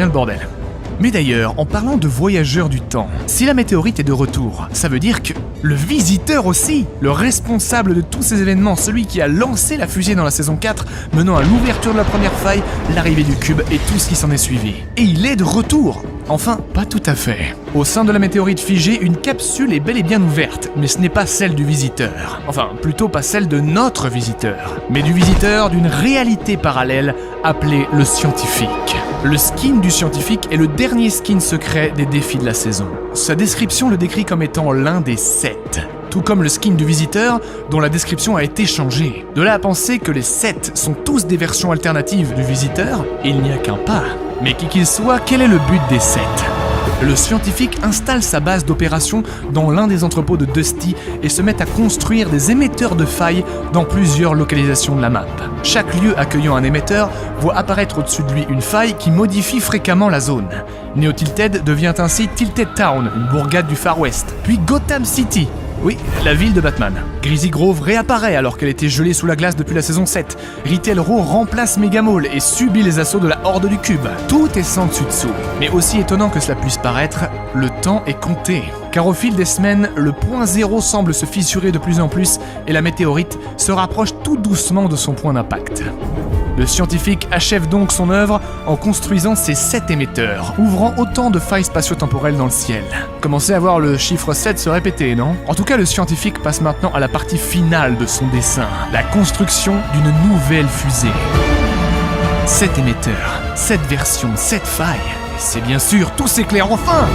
revient le bordel. Mais d'ailleurs, en parlant de voyageurs du temps, si la météorite est de retour, ça veut dire que le visiteur aussi, le responsable de tous ces événements, celui qui a lancé la fusée dans la saison 4, menant à l'ouverture de la première faille, l'arrivée du cube et tout ce qui s'en est suivi. Et il est de retour. Enfin, pas tout à fait. Au sein de la météorite figée, une capsule est bel et bien ouverte, mais ce n'est pas celle du visiteur. Enfin, plutôt pas celle de notre visiteur, mais du visiteur d'une réalité parallèle appelée le scientifique. Le skin du scientifique est le dernier skin secret des défis de la saison. Sa description le décrit comme étant l'un des 7. Tout comme le skin du visiteur, dont la description a été changée. De là à penser que les 7 sont tous des versions alternatives du visiteur, il n'y a qu'un pas. Mais qui qu'il soit, quel est le but des 7 ? Le scientifique installe sa base d'opération dans l'un des entrepôts de Dusty et se met à construire des émetteurs de failles dans plusieurs localisations de la map. Chaque lieu accueillant un émetteur voit apparaître au-dessus de lui une faille qui modifie fréquemment la zone. Neo Tilted devient ainsi Tilted Town, une bourgade du Far West, puis Gotham City. Oui, la ville de Batman. Greasy Grove réapparaît alors qu'elle était gelée sous la glace depuis la saison 7. Retail Row remplace Mega Mall et subit les assauts de la Horde du Cube. Tout est sans dessus-dessous. Mais aussi étonnant que cela puisse paraître, le temps est compté. Car au fil des semaines, le point zéro semble se fissurer de plus en plus et la météorite se rapproche tout doucement de son point d'impact. Le scientifique achève donc son œuvre en construisant ses 7 émetteurs, ouvrant autant de failles spatio-temporelles dans le ciel. Commencez à voir le chiffre 7 se répéter, non ? En tout cas, le scientifique passe maintenant à la partie finale de son dessin, la construction d'une nouvelle fusée. 7 émetteurs, 7 versions, 7 failles. Et c'est bien sûr, tout s'éclaire enfin !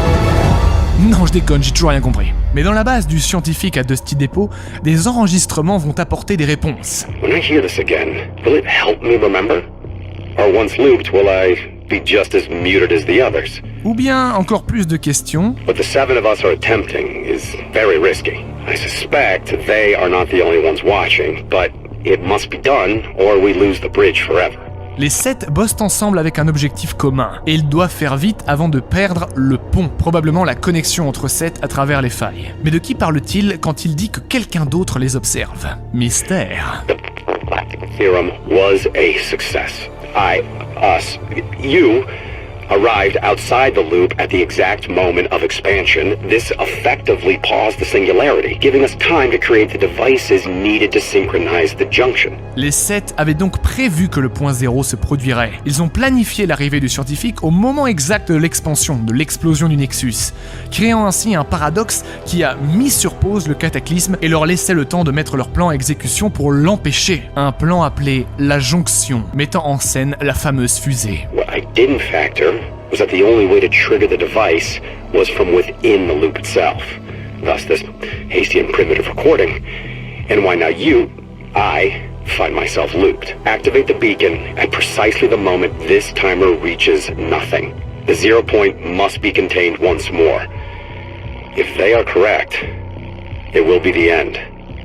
Non, je déconne, j'ai toujours rien compris. Mais dans la base du scientifique à Dusty Depot, des enregistrements vont apporter des réponses. When I hear this again, will it help me remember? Or once looped, will I be just as muted as the others? Ou bien encore plus de questions. What the 7 of us are attempting is very risky. I suspect they are not the only ones watching, but it must be done or we lose the bridge forever. Les 7 bossent ensemble avec un objectif commun, et ils doivent faire vite avant de perdre le pont, probablement la connexion entre 7 à travers les failles. Mais de qui parle-t-il quand il dit que quelqu'un d'autre les observe ? Mystère. The Galactic Theorem was a success. You arrived outside the loop at the exact moment of expansion. This effectively paused the singularity, giving us time to create the devices needed to synchronize the junction. Les 7 avaient donc prévu que le point zéro se produirait. Ils ont planifié l'arrivée du scientifique au moment exact de l'expansion, de l'explosion du Nexus, créant ainsi un paradoxe qui a mis sur pause le cataclysme et leur laissait le temps de mettre leur plan à exécution pour l'empêcher. Un plan appelé la jonction, mettant en scène la fameuse fusée. What I didn't factor was that the only way to trigger the device was from within the loop itself. Thus this hasty and primitive recording. And why now I find myself looped. Activate the beacon at precisely the moment this timer reaches nothing. The 0 point must be contained once more. If they are correct, it will be the end.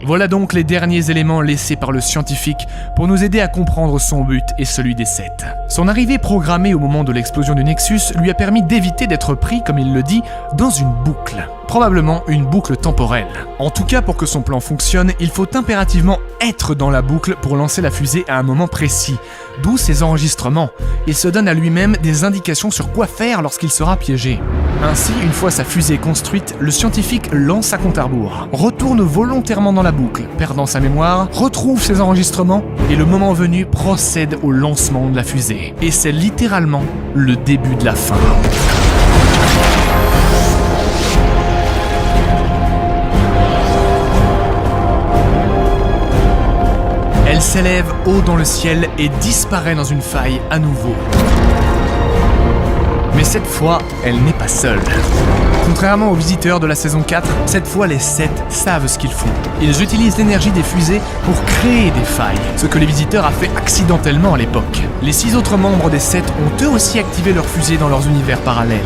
Voilà donc les derniers éléments laissés par le scientifique pour nous aider à comprendre son but et celui des 7. Son arrivée programmée au moment de l'explosion du Nexus lui a permis d'éviter d'être pris, comme il le dit, dans une boucle. Probablement une boucle temporelle. En tout cas, pour que son plan fonctionne, il faut impérativement être dans la boucle pour lancer la fusée à un moment précis. D'où ses enregistrements. Il se donne à lui-même des indications sur quoi faire lorsqu'il sera piégé. Ainsi, une fois sa fusée construite, le scientifique lance sa compte à rebours, retourne volontairement dans la boucle, perdant sa mémoire, retrouve ses enregistrements et le moment venu procède au lancement de la fusée. Et c'est littéralement le début de la fin. Elle s'élève haut dans le ciel et disparaît dans une faille à nouveau. Mais cette fois, elle n'est pas seule. Contrairement aux visiteurs de la saison 4, cette fois les 7 savent ce qu'ils font. Ils utilisent l'énergie des fusées pour créer des failles, ce que les visiteurs a fait accidentellement à l'époque. Les 6 autres membres des 7 ont eux aussi activé leurs fusées dans leurs univers parallèles.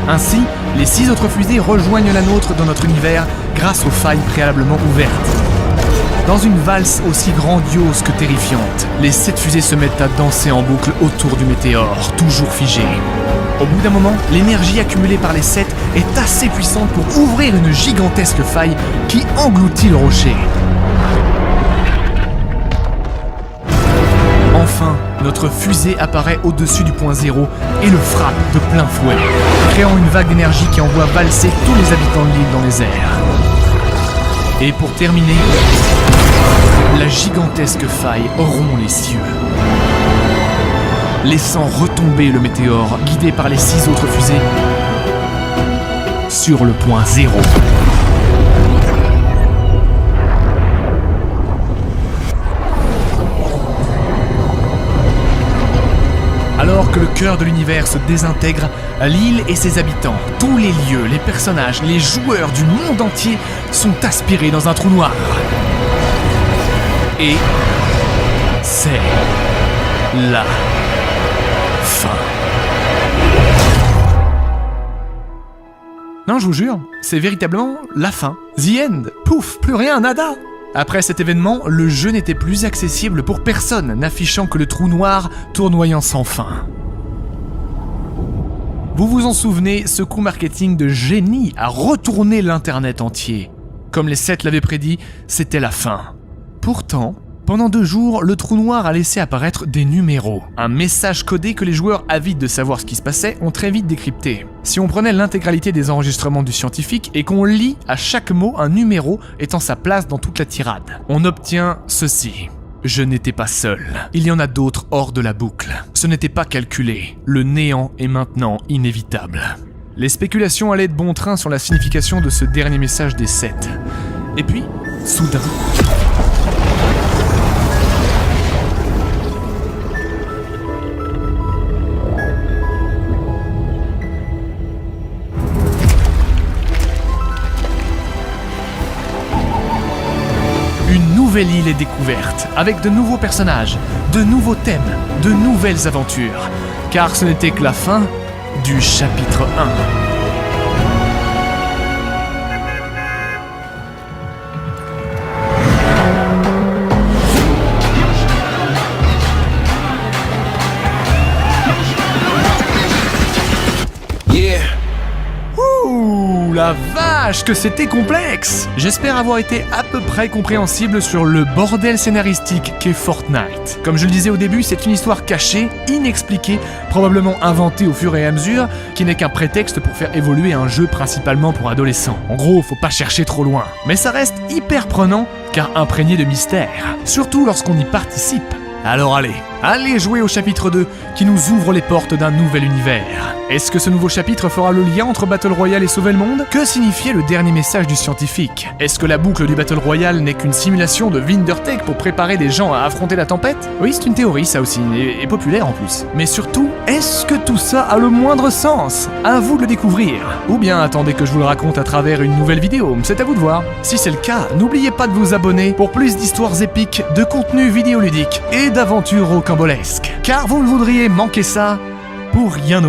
Ainsi, les 6 autres fusées rejoignent la nôtre dans notre univers grâce aux failles préalablement ouvertes. Dans une valse aussi grandiose que terrifiante, les 7 fusées se mettent à danser en boucle autour du météore, toujours figé. Au bout d'un moment, l'énergie accumulée par les 7 est assez puissante pour ouvrir une gigantesque faille qui engloutit le rocher. Enfin, notre fusée apparaît au-dessus du point zéro et le frappe de plein fouet, créant une vague d'énergie qui envoie valser tous les habitants de l'île dans les airs. Et pour terminer, la gigantesque faille rompt les cieux, laissant retomber le météore guidé par les 6 autres fusées sur le point zéro. Alors que le cœur de l'univers se désintègre, l'île et ses habitants, tous les lieux, les personnages, les joueurs du monde entier sont aspirés dans un trou noir. Et c'est la fin. Non, je vous jure, c'est véritablement la fin. The end. Pouf, plus rien, nada. Après cet événement, le jeu n'était plus accessible pour personne, n'affichant que le trou noir tournoyant sans fin. Vous vous en souvenez, ce coup marketing de génie a retourné l'internet entier. Comme les 7 l'avaient prédit, c'était la fin. Pourtant, pendant 2 jours, le trou noir a laissé apparaître des numéros. Un message codé que les joueurs avides de savoir ce qui se passait ont très vite décrypté. Si on prenait l'intégralité des enregistrements du scientifique et qu'on lit à chaque mot un numéro étant sa place dans toute la tirade, on obtient ceci. Je n'étais pas seul. Il y en a d'autres hors de la boucle. Ce n'était pas calculé. Le néant est maintenant inévitable. Les spéculations allaient de bon train sur la signification de ce dernier message des 7. Et puis, soudain... Une nouvelle île est découverte, avec de nouveaux personnages, de nouveaux thèmes, de nouvelles aventures. Car ce n'était que la fin du chapitre 1. Ouh, la vache que c'était complexe! J'espère avoir été à peu près compréhensible sur le bordel scénaristique qu'est Fortnite. Comme je le disais au début, c'est une histoire cachée, inexpliquée, probablement inventée au fur et à mesure, qui n'est qu'un prétexte pour faire évoluer un jeu principalement pour adolescents. En gros, faut pas chercher trop loin. Mais ça reste hyper prenant, car imprégné de mystère. Surtout lorsqu'on y participe. Alors allez jouer au chapitre 2 qui nous ouvre les portes d'un nouvel univers. Est-ce que ce nouveau chapitre fera le lien entre Battle Royale et Sauver le Monde? Que signifiait le dernier message du scientifique? Est-ce que la boucle du Battle Royale n'est qu'une simulation de Wintertech pour préparer des gens à affronter la tempête? Oui, c'est une théorie ça aussi, et populaire en plus. Mais surtout, est-ce que tout ça a le moindre sens? À vous de le découvrir. Ou bien attendez que je vous le raconte à travers une nouvelle vidéo, c'est à vous de voir. Si c'est le cas, n'oubliez pas de vous abonner pour plus d'histoires épiques, de contenu vidéoludique et d'aventures rocambolesques. Car vous ne voudriez manquer ça pour rien au